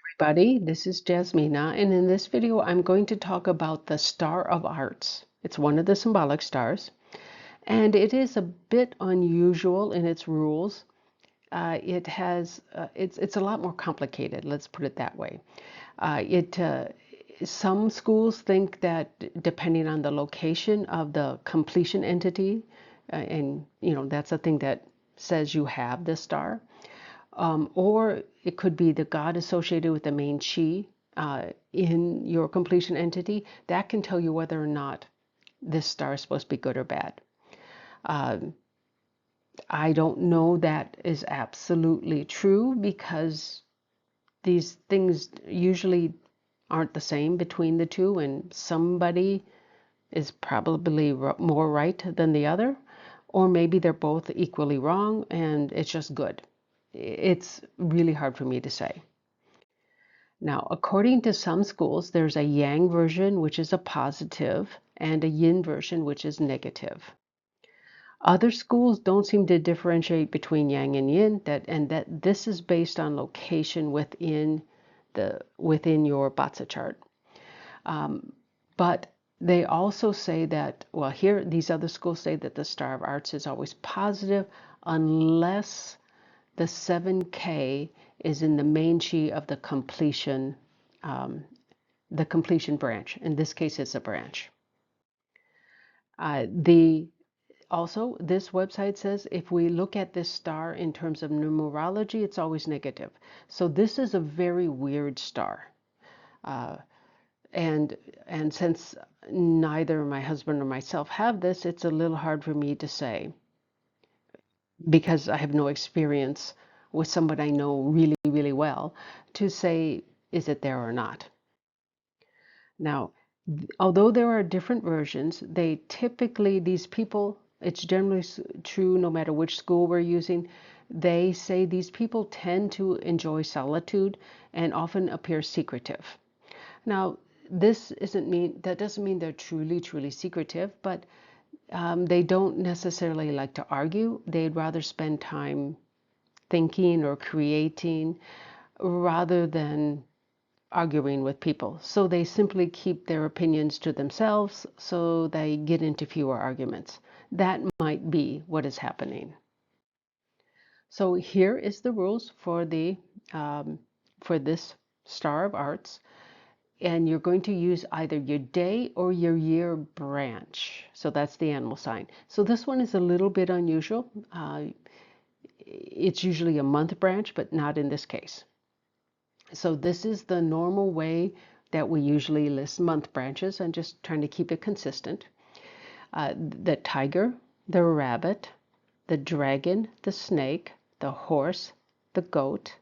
Everybody, this is Jasmina, and in this video I'm going to talk about the Star of Arts. It's one of the symbolic stars, and it is a bit unusual in its rules. It's a lot more complicated, let's put it that way. It Some schools think that depending on the location of the completion entity, and that's a thing that says you have this star. Or it could be the god associated with the main chi in your completion entity. That can tell you whether or not this star is supposed to be good or bad. I don't know that is absolutely true because these things usually aren't the same between the two, and somebody is probably more right than the other, or maybe they're both equally wrong and it's just good. It's really hard for me to say. Now, according to some schools, there's a yang version, which is a positive, and a yin version, which is negative. Other schools don't seem to differentiate between yang and yin, that this is based on location within your Batsa chart. But they also say that, well, here, these other schools say that the Star of Arts is always positive unless the 7K is in the main chi of the completion branch. In this case, it's a branch. This website says if we look at this star in terms of numerology, it's always negative. So this is a very weird star. And since neither my husband or myself have this, it's a little hard for me to say because I have no experience with somebody I know really, really well to say, is it there or not? Now, although there are different versions, these people, it's generally true no matter which school we're using, they say these people tend to enjoy solitude and often appear secretive. Now, that doesn't mean they're truly, truly secretive, but they don't necessarily like to argue. They'd rather spend time thinking or creating rather than arguing with people. So they simply keep their opinions to themselves so they get into fewer arguments. That might be what is happening. So here is the rules for this Star of Arts. And you're going to use either your day or your year branch. So that's the animal sign. So this one is a little bit unusual. It's usually a month branch, but not in this case. So this is the normal way that we usually list month branches. I'm just trying to keep it consistent. The tiger, the rabbit, the dragon, the snake, the horse, the goat,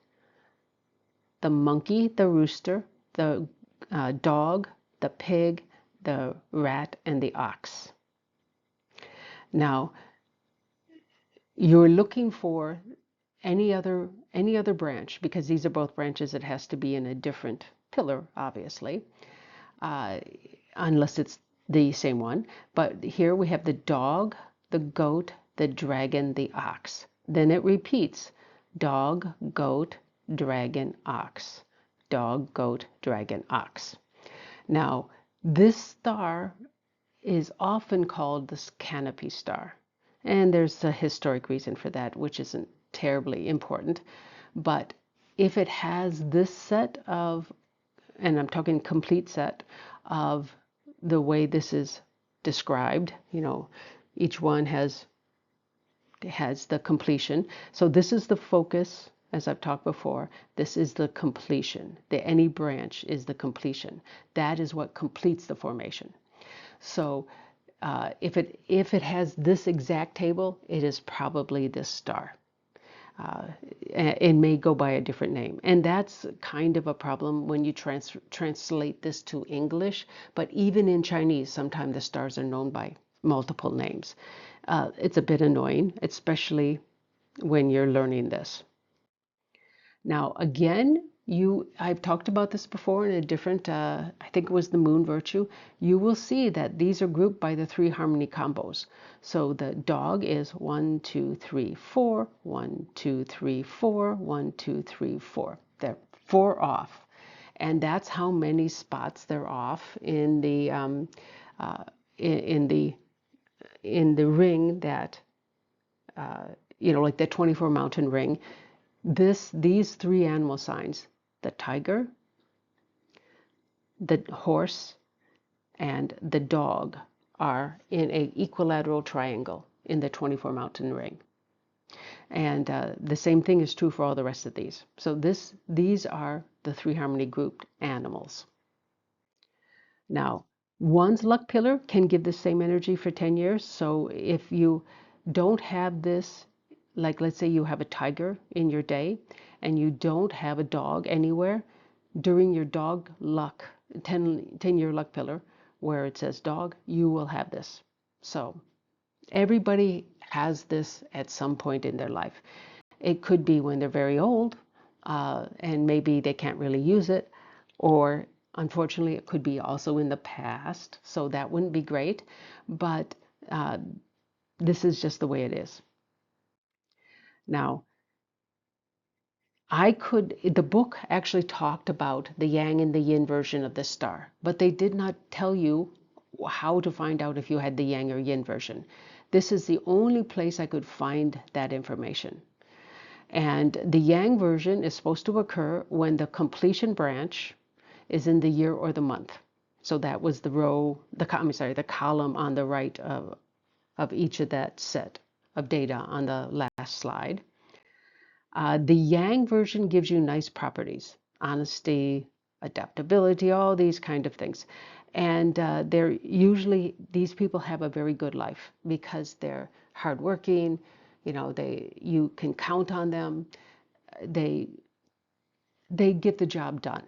the monkey, the rooster, the dog, the pig, the rat, and the ox. Now, you're looking for any other branch, because these are both branches. It has to be in a different pillar, obviously, unless it's the same one. But here we have the dog, the goat, the dragon, the ox. Then it repeats: dog, goat, dragon, ox. Dog, goat, dragon, ox. Now, this star is often called the canopy star. And there's a historic reason for that, which isn't terribly important. But if it has this set of, and I'm talking complete set of the way this is described, each one has the completion. So this is the focus, as I've talked before. This is the completion. Any branch is the completion. That is what completes the formation. So if it has this exact table, it is probably this star. It may go by a different name, and that's kind of a problem when you translate this to English. But even in Chinese, sometimes the stars are known by multiple names. It's a bit annoying, especially when you're learning this. Now, again, I've talked about this before in a different, I think it was the moon virtue. You will see that these are grouped by the 3 harmony combos. So the dog is 1, 2, 3, 4, 1, 2, 3, 4, 1, 2, 3, 4. They're 4 off. and that's how many spots they're off in the uh, in the ring that like the 24 mountain ring. These three animal signs, the tiger, the horse, and the dog, are in a equilateral triangle in the 24 mountain ring. And the same thing is true for all the rest of these. So these are the three harmony grouped animals. Now, one's luck pillar can give the same energy for 10 years. So if you don't have this, like let's say you have a tiger in your day and you don't have a dog anywhere, during your dog luck, 10-year luck pillar, where it says dog, you will have this. So everybody has this at some point in their life. It could be when they're very old and maybe they can't really use it, or unfortunately it could be also in the past, so that wouldn't be great, but this is just the way it is. Now, the book actually talked about the yang and the yin version of the star, but they did not tell you how to find out if you had the yang or yin version. This is the only place I could find that information. And the yang version is supposed to occur when the completion branch is in the year or the month. So that was the column on the right of each of that set of data on the last slide. The yang version gives you nice properties: honesty, adaptability, all these kind of things. And these people have a very good life because they're hardworking. You can count on them. They get the job done,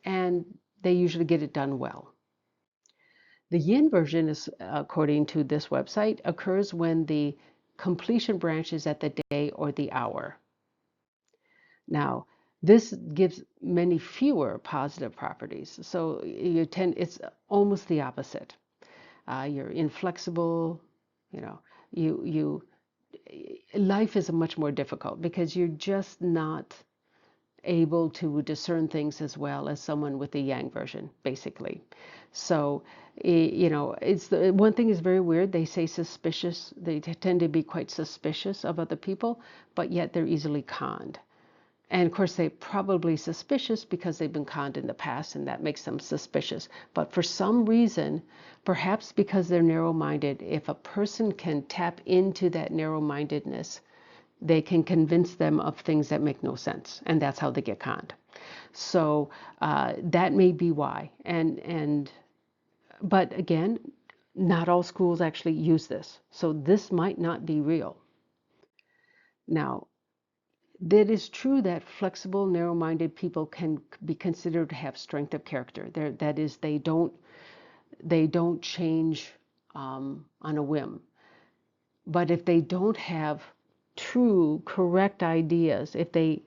and they usually get it done well. The yin version is, according to this website, occurs when the completion branch is at the day or the hour. Now, this gives many fewer positive properties. So it's almost the opposite. You're inflexible, life is much more difficult because you're just not able to discern things as well as someone with the yang version, basically. So, one thing is very weird. They say suspicious. They tend to be quite suspicious of other people, but yet they're easily conned. And of course, they're probably suspicious because they've been conned in the past, and that makes them suspicious. But for some reason, perhaps because they're narrow-minded, if a person can tap into that narrow-mindedness, they can convince them of things that make no sense, and that's how they get conned. So that may be why. But again, not all schools actually use this, so this might not be real. Now, it is true that flexible, narrow-minded people can be considered to have strength of character. That is, they don't change on a whim. But if they don't have true, correct ideas, if they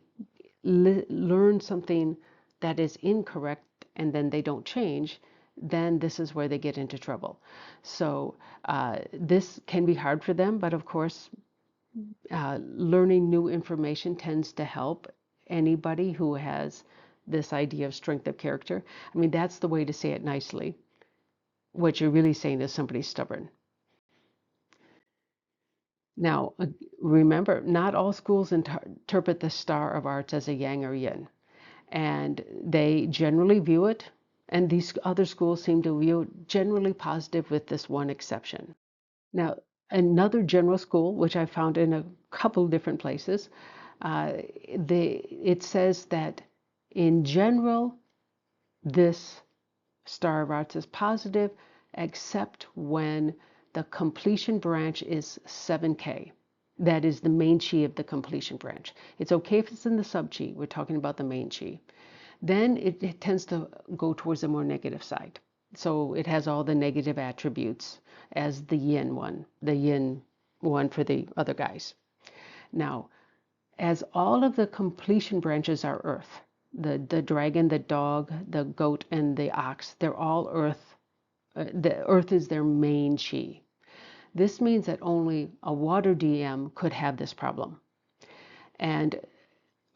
learn something that is incorrect and then they don't change, then this is where they get into trouble. So this can be hard for them, but of course, learning new information tends to help anybody who has this idea of strength of character. I mean, that's the way to say it nicely. What you're really saying is somebody's stubborn. Now, remember, not all schools interpret the star of arts as a yang or yin, and they generally view it, and these other schools seem to view it generally positive with this one exception. Now, another general school, which I found in a couple different places, it says that in general, this star of arts is positive, except when the completion branch is 7K. That is the main chi of the completion branch. It's okay if it's in the sub chi. We're talking about the main chi. Then it tends to go towards the more negative side. So it has all the negative attributes as the yin one for the other guys. Now, as all of the completion branches are earth, the dragon, the dog, the goat, and the ox, they're all earth. The earth is their main chi. This means that only a water DM could have this problem. And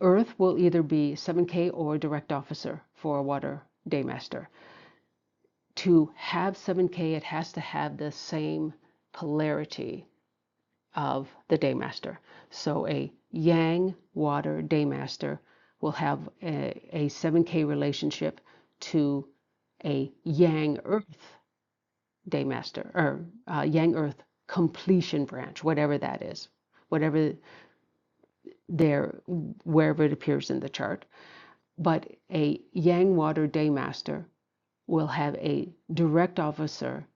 Earth will either be 7K or direct officer for a water daymaster. To have 7K, it has to have the same polarity of the daymaster. So a yang water daymaster will have a 7K relationship to a yang earth daymaster, or yang earth completion branch, whatever that is, whatever there, wherever it appears in the chart. But a yang water daymaster will have a direct officer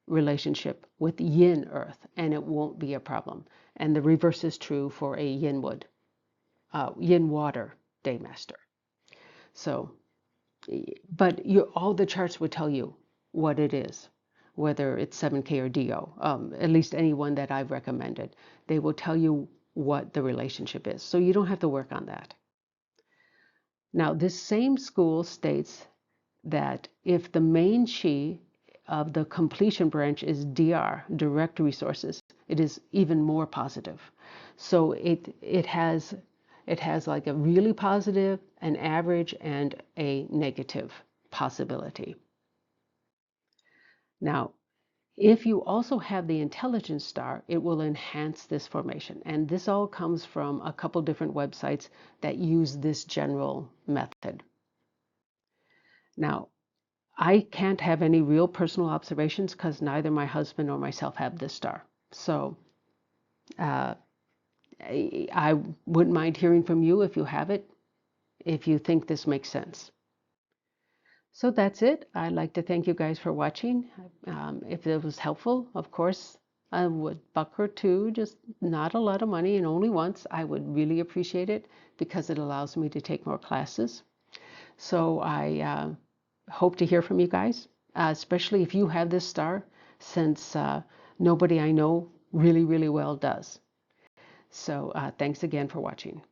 relationship with yin earth, and it won't be a problem. And the reverse is true for a yin water daymaster. So, but all the charts would tell you what it is, whether it's 7K or DO, at least any one that I've recommended. They will tell you what the relationship is. So you don't have to work on that. Now, this same school states that if the main chi of the completion branch is DR, direct resources, it is even more positive. So it has like a really positive, an average, and a negative possibility. Now, if you also have the intelligence star, it will enhance this formation. And this all comes from a couple different websites that use this general method. Now, I can't have any real personal observations because neither my husband or myself have this star. So I wouldn't mind hearing from you if you have it, if you think this makes sense. So that's it. I'd like to thank you guys for watching. If it was helpful, of course, I would $1 or $2, just not a lot of money and only once. I would really appreciate it because it allows me to take more classes. So I hope to hear from you guys, especially if you have this star, since nobody I know really, really well does. So thanks again for watching.